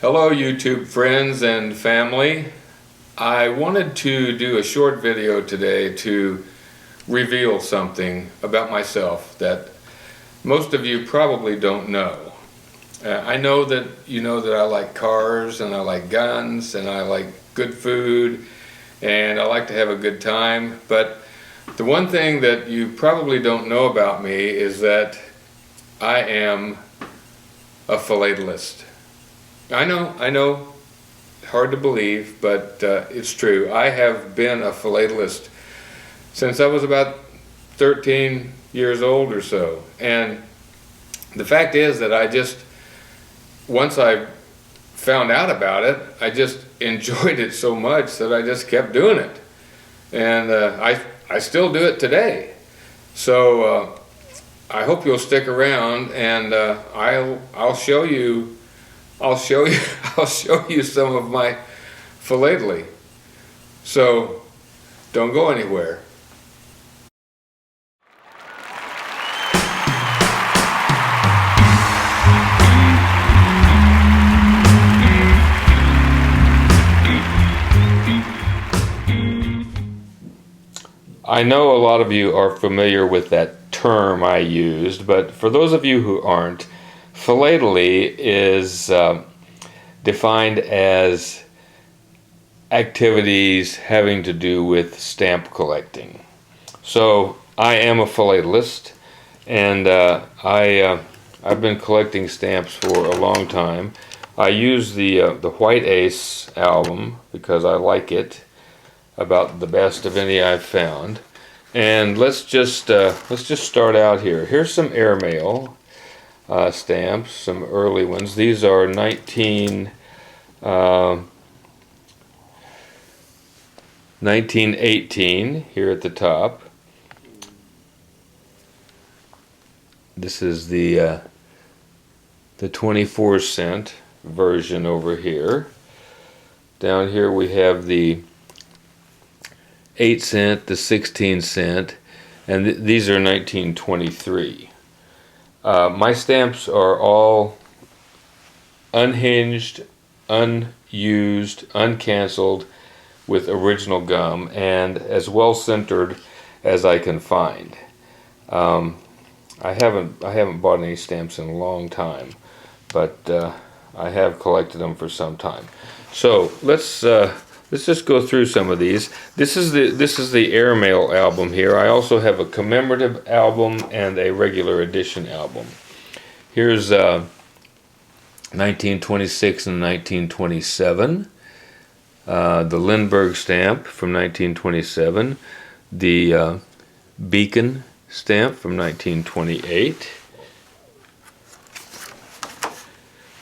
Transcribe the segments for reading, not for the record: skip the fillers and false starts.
Hello YouTube friends and family. I wanted to do a short video today to reveal something about myself that most of you probably don't know. I know that you know that I like cars and I like guns and I like good food and I like to have a good time, but the one thing that you probably don't know about me is that I am a philatelist. I know, hard to believe, but it's true. I have been a philatelist since I was about 13 years old or so. And the fact is that once I found out about it, I just enjoyed it so much that I just kept doing it. And I still do it today. So I hope you'll stick around, and I'll show you some of my philately. So don't go anywhere. I know a lot of you are familiar with that term I used, but for those of you who aren't, philately is defined as activities having to do with stamp collecting. So I am a philatelist, and I've been collecting stamps for a long time. I use the White Ace album because I like it about the best of any I've found. And let's just start out here. Here's some airmail stamps, some early ones. These are 1918 here at the top. This is the 24-cent version over here. Down here we have the 8-cent, the 16-cent, and these are 1923. My stamps are all unhinged, unused, uncanceled, with original gum, and as well centered as I can find. I haven't bought any stamps in a long time, but I have collected them for some time. So let's just go through some of these. This is the airmail album here. I also have a commemorative album and a regular edition album. Here's 1926 and 1927. The Lindbergh stamp from 1927. The Beacon stamp from 1928.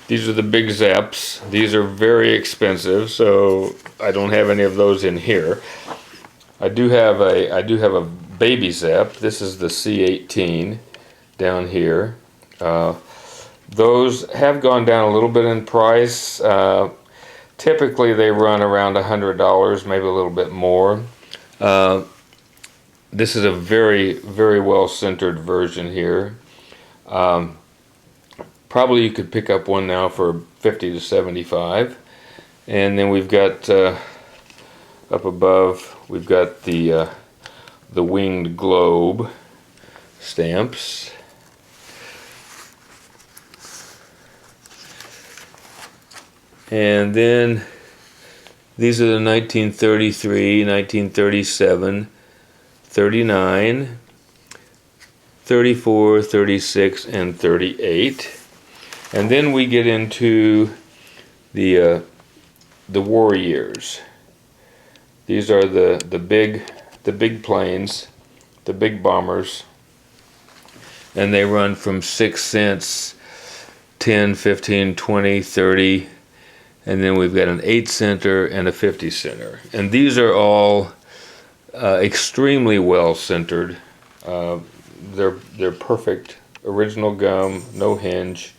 These are the Big Zeps. These are very expensive, so I don't have any of those in here. I do have a baby Zep. This is the C18 down here. Those have gone down a little bit in price. Typically they run around $100, maybe a little bit more. This is a very, very well centered version here. Probably you could pick up one now for $50 to $75. And then we've got up above, we've got the winged globe stamps. And then these are the 1933, 1937, 39, 34, 36, and 38. And then we get into the war years. These are the big planes, the big bombers, and they run from 6 cents, 10, 15, 20, 30, and then we've got an 8-center and a 50-center. And these are all extremely well centered. They're perfect, original gum, no hinge.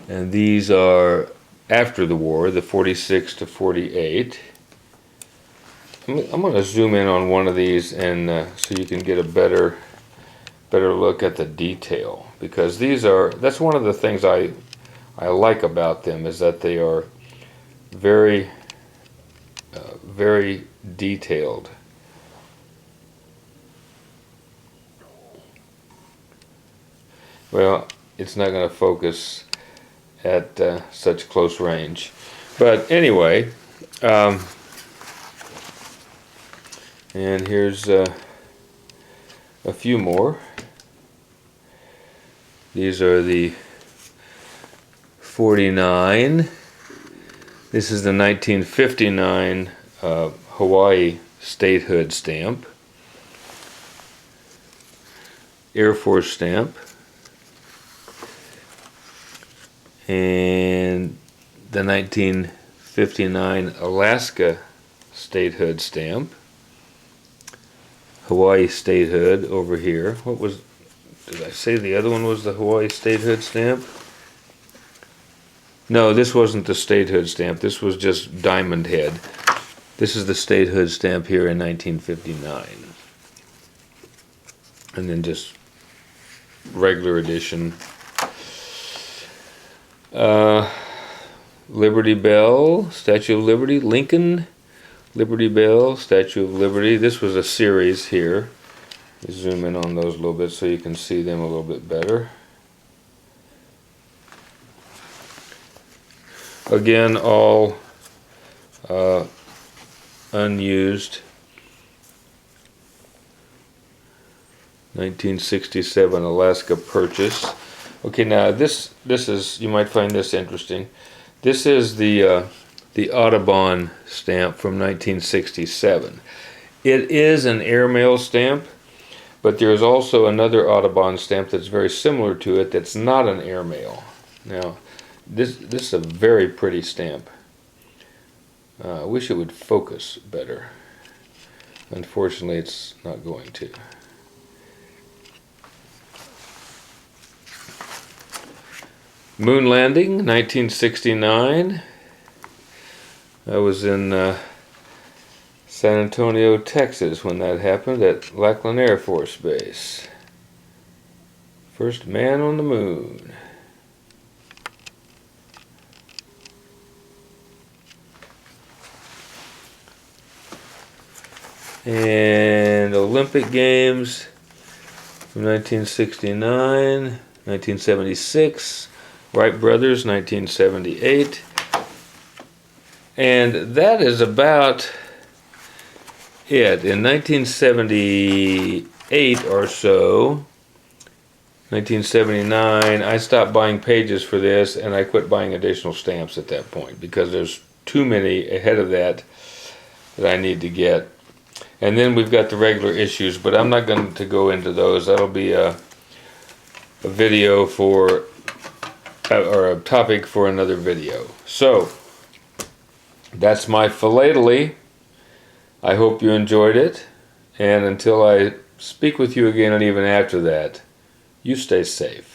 And these are after the war, the 46 to 48. I'm going to zoom in on one of these and so you can get a better better look at the detail, because that's one of the things I like about them, is that they are very very detailed. Well, it's not going to focus at such close range, but anyway, and here's a few more. These are the 49. This is the 1959 Hawaii statehood stamp, Air Force stamp, and the 1959 Alaska statehood stamp, Hawaii statehood over here. Did I say the other one was the Hawaii statehood stamp? No, this wasn't the statehood stamp. This was just diamond head. This is the statehood stamp here in 1959. And then just regular edition. Liberty Bell, Statue of Liberty, Lincoln, Liberty Bell, Statue of Liberty. This was a series here. Zoom in on those a little bit so you can see them a little bit better. Again, all unused. 1967 Alaska purchase. Okay, now this is, you might find this interesting. This is the Audubon stamp from 1967. It is an airmail stamp, but there is also another Audubon stamp that's very similar to it that's not an airmail. Now, this is a very pretty stamp. I wish it would focus better. Unfortunately, it's not going to. Moon landing, 1969. I was in San Antonio, Texas when that happened at Lackland Air Force Base. First man on the moon. And Olympic Games from 1969, 1976, Wright Brothers, 1978. And that is about it. In 1978 or so, 1979, I stopped buying pages for this, and I quit buying additional stamps at that point because there's too many ahead of that I need to get. And then we've got the regular issues, but I'm not going to go into those. That'll be a video for, or a topic for another video. So, that's my philately. I hope you enjoyed it. And until I speak with you again, and even after that, you stay safe.